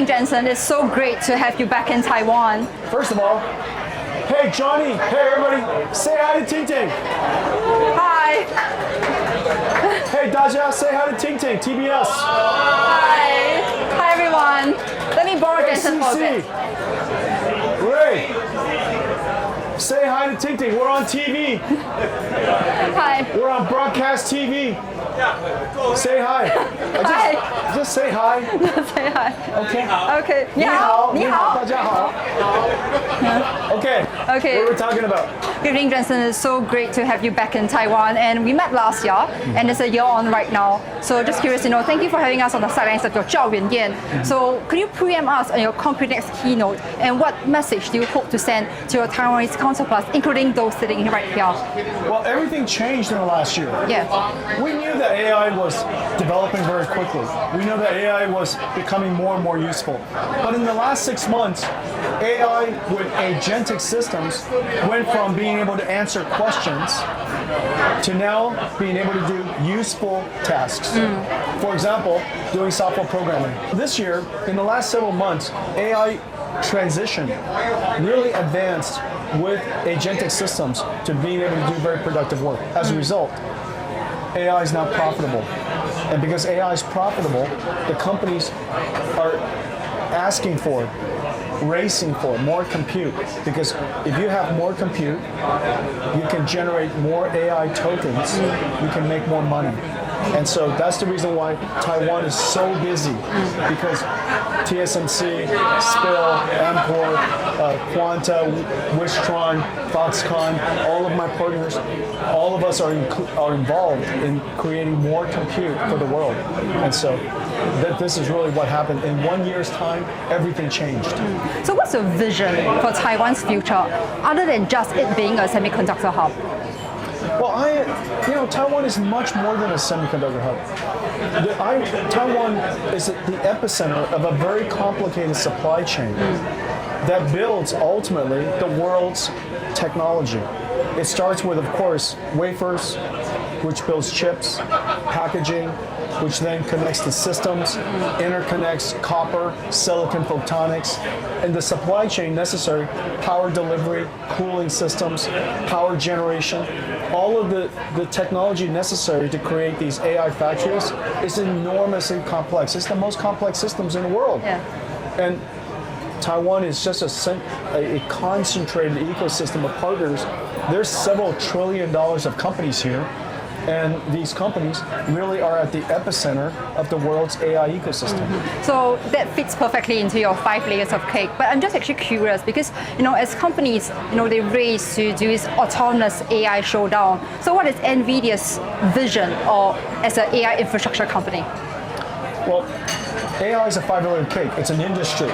evening, Jensen. It's so great to have you back in Taiwan. First of all, hey Johnny, hey everybody, say hi to Ting Ting. Hi. Hey Daja, say hi to Ting Ting, TBS. Hi. Hi, everyone. Let me borrow Jensen for a bit. Ray, say hi to Ting Ting. We're on TV. Hi. We're on broadcast TV. Say hi. Just say hi. Say hi. Okay. Okay. 你好，你好，大家好。Okay. Okay. What are we talking about? Good evening, Jensen. It's so great to have you back in Taiwan. And we met last year, and it's a year on right now. So just curious, thank you for having us on the sidelines of your 教员宴. So could you preempt us on your comprehensive keynote, and what message do you hope to send to your Taiwanese counterparts, including those sitting right here? Well, everything changed in the last year. Yeah. We knew that AI was developing very quickly. We knew that AI was becoming more and more useful. But in the last 6 months, AI with agentic systems went from being able to answer questions to now being able to do useful tasks. For example, doing software programming. This year, in the last several months, AI transition really advanced with agentic systems to being able to do very productive work. As a result, AI is now profitable. And because AI is profitable, the companies are asking for, racing for more compute. Because if you have more compute, you can generate more AI tokens, you can make more money. And so that's the reason why Taiwan is so busy, because TSMC, Spill, Ampor, Quanta, Wistron, Foxconn, all of my partners, all of us are involved in creating more compute for the world. And so this is really what happened. In 1 year's time, everything changed. So what's your vision for Taiwan's future, other than just it being a semiconductor hub? Well, Taiwan is much more than a semiconductor hub. Taiwan is the epicenter of a very complicated supply chain that builds ultimately the world's technology. It starts with, of course, wafers, which builds chips, packaging, which then connects to systems, interconnects copper, silicon photonics, and the supply chain necessary, power delivery, cooling systems, power generation. All of the technology necessary to create these AI factories is enormously complex. It's the most complex systems in the world. Yeah. And Taiwan is just a concentrated ecosystem of partners. There's several $1 trillion of companies here. And these companies really are at the epicenter of the world's AI ecosystem. So that fits perfectly into your 5 layers of cake. But I'm just actually curious because, as companies, they race to do this autonomous AI showdown. So what is NVIDIA's vision or as an AI infrastructure company? Well, AI is a 5-layer cake. It's an industry.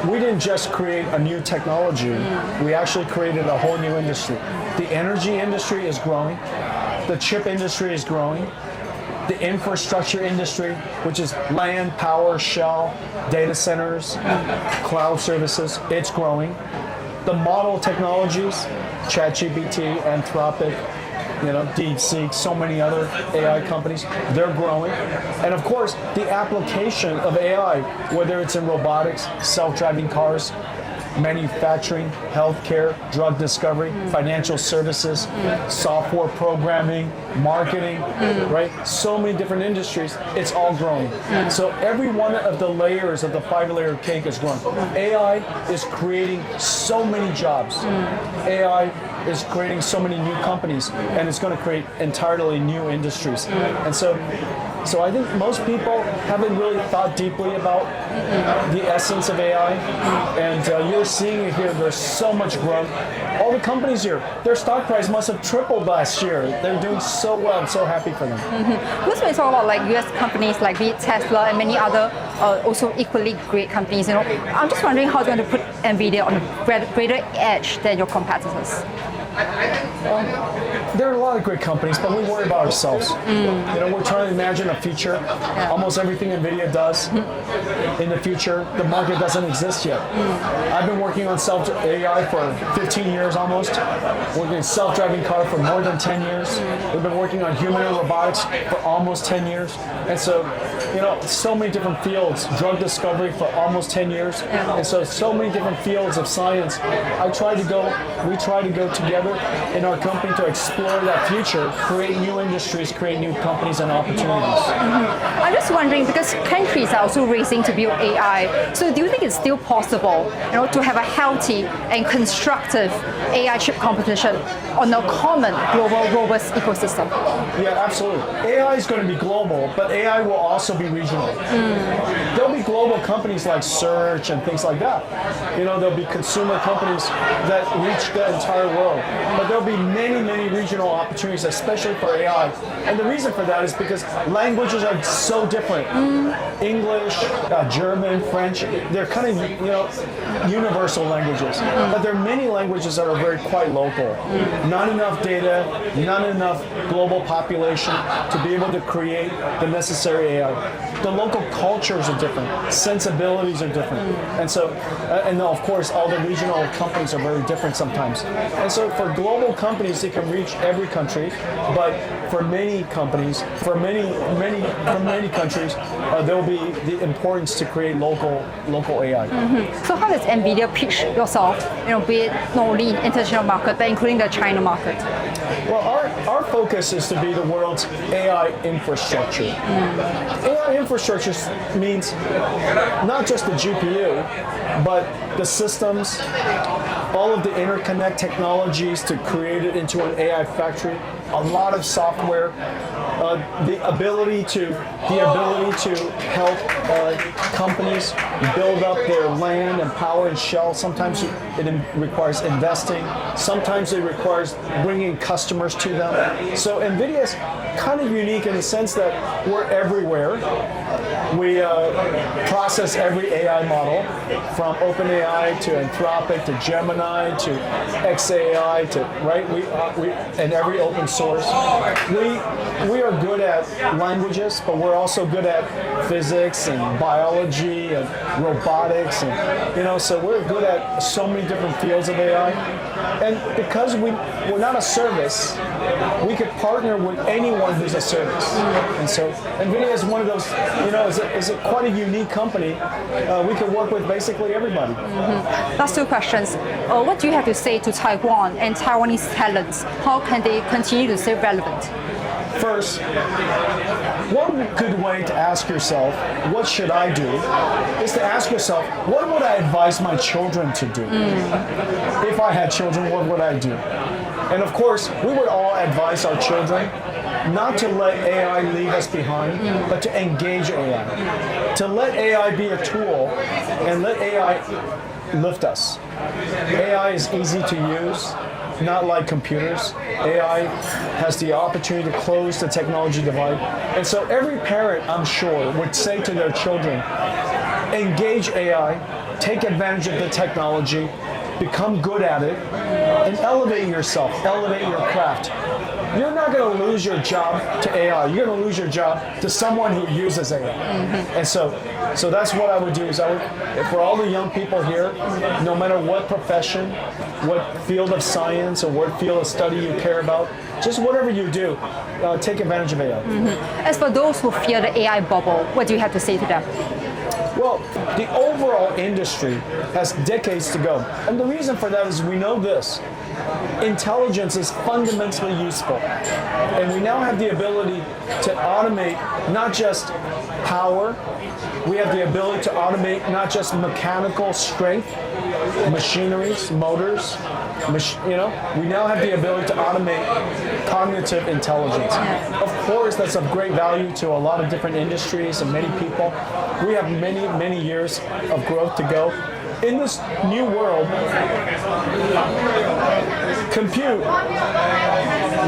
We didn't just create a new technology. We actually created a whole new industry. The energy industry is growing. The chip industry is growing. The infrastructure industry, which is land, power, shell, data centers, cloud services, it's growing. The model technologies, ChatGPT, Anthropic, DeepSeek, so many other AI companies, they're growing. And of course, the application of AI, whether it's in robotics, self-driving cars, manufacturing, healthcare, drug discovery, financial services, software programming, marketing, right? So many different industries, it's all growing. So every one of the layers of the 5-layer cake is growing. AI is creating so many jobs. AI is creating so many new companies, and it's going to create entirely new industries. And so I think most people haven't really thought deeply about the essence of AI, and you're seeing it here. There's so much growth. All the companies here, their stock price must have tripled last year. They're doing so well. I'm so happy for them. Because when you talk about US companies like Tesla and many other also equally great companies, I'm just wondering how you're going to put NVIDIA on a greater edge than your competitors. There are a lot of great companies, but we worry about ourselves. We're trying to imagine a future. Almost everything NVIDIA does in the future, the market doesn't exist yet. I've been working on AI for 15 years almost, working on self-driving car for more than 10 years. We've been working on humanoid robotics for almost 10 years. And so, so many different fields, drug discovery for almost 10 years. And so many different fields of science. We try to go together in our company to explore that future, create new industries, create new companies and opportunities. I'm just wondering, because countries are also racing to build AI, so do you think it's still possible, to have a healthy and constructive AI chip competition on a common global robust ecosystem? Yeah, absolutely. AI is going to be global, but AI will also be regional. There'll be global companies like Search and things like that. There'll be consumer companies that reach the entire world, but there'll be many, many regional opportunities, especially for AI. And the reason for that is because languages are so different. English, German, French, they're kind of, universal languages. But there are many languages that are quite local. Not enough data, not enough global population to be able to create the necessary AI. The local cultures are different, sensibilities are different. And so, and of course, all the regional companies are very different sometimes. And so for global companies, they can reach every country, but for many companies, from many countries, there will be the importance to create local AI. So how does NVIDIA pitch yourself, be it not only in international market, but including the China market? Well, our focus is to be the world's AI infrastructure. AI infrastructure means not just the GPU, but the systems, all of the interconnect technologies to create it into an AI factory, a lot of software, the ability to help companies build up their land and power and shell. Sometimes it requires investing. Sometimes it requires bringing customers to them. So NVIDIA is kind of unique in the sense that we're everywhere. We process every AI model, from OpenAI to Anthropic to Gemini to XAI to and every open source. We are good at languages, but we're also good at physics and biology and robotics, and so we're good at so many different fields of AI. And because we're not a service, we could partner with anyone who's a service. And so NVIDIA is one of those, is quite a unique company. We can work with basically everybody. Last two questions. What do you have to say to Taiwan and Taiwanese talents? How can they continue to stay relevant? First, one good way to ask yourself, what should I do, is to ask yourself, what would I advise my children to do? If I had children, what would I do? And of course, we would all advise our children not to let AI leave us behind, but to engage AI. To let AI be a tool and let AI lift us. AI is easy to use, not like computers. AI has the opportunity to close the technology divide. And so every parent, I'm sure, would say to their children, engage AI, take advantage of the technology, become good at it, and elevate yourself, elevate your craft. You're not going to lose your job to AI. You're going to lose your job to someone who uses AI. And so that's what I would do. Is for all the young people here, no matter what profession, what field of science or what field of study you care about, just whatever you do, take advantage of AI. As for those who fear the AI bubble, what do you have to say to them? Well, the overall industry has decades to go. And the reason for that is we know this. Intelligence is fundamentally useful. And we now have the ability to automate not just power, we have the ability to automate not just mechanical strength, machineries, motors, we now have the ability to automate cognitive intelligence. Of course, that's of great value to a lot of different industries and many people. We have many, many years of growth to go. In this new world, compute,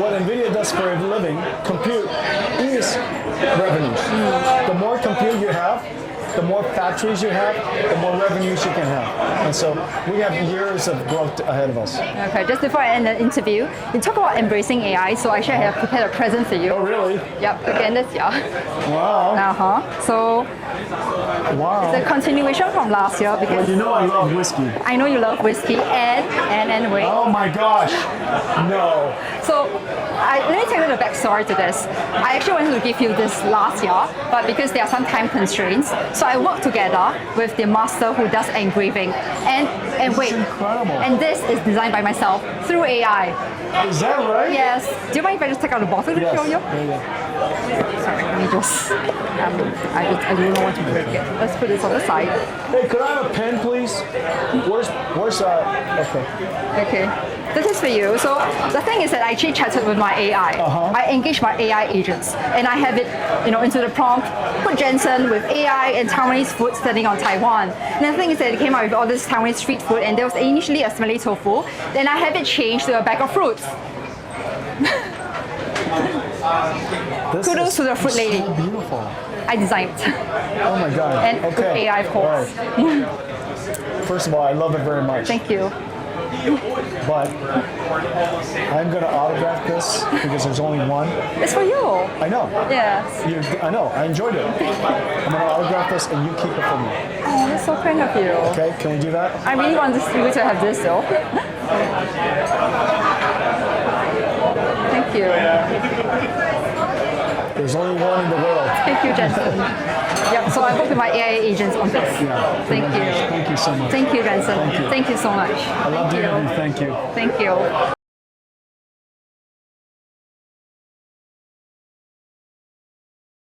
what NVIDIA does for a living, compute is revenues. The more compute you have, the more factories you have, the more revenues you can have. And so we have years of growth ahead of us. Okay, just before I end the interview, you talk about embracing AI, so actually I have prepared a present for you. Oh, really? Yep, again this year. Wow. So Wow. it's a continuation from last year because You know I love whiskey. I know you love whiskey and anyway. Oh my gosh. No. So let me tell you the backstory to this. I actually wanted to give you this last year, but because there are some time constraints, so I worked together with the master who does engraving. And wait, incredible. and this is designed by myself through AI. Is that right? Yes. Do you mind if I just take out the bottle to Yes. show you? Yeah. Sorry, let me just. I do not want to break it. Let's put this on the side. Hey, could I have a pen, please? Where's okay. Okay. This is for you. So the thing is that I actually chatted with my AI. I engaged my AI agents, and I have it, into the prompt. Put Jensen with AI and Taiwanese food studying on Taiwan. And the thing is that it came out with all this Taiwanese street food, and there was initially a smelly tofu. Then I have it changed to a bag of fruits. Kudos to the fruit lady. So beautiful. I designed it. Oh my God. And with AI, of course. All right. First of all, I love it very much. Thank you. But I'm going to autograph this because there's only one. It's for you. I know. Yes. I know. I enjoyed it. I'm going to autograph this and you keep it for me. Oh, that's so kind of you. Okay? Can we do that? I really want you to have this though. Thank you. There's only one in the world. Thank you, Jensen. Yep, so I work with my AI agents on this. Yeah. Thank you. Thank you so much. Thank you, Jensen. Thank you. Thank you so much. I love the interview. Thank you. Thank you.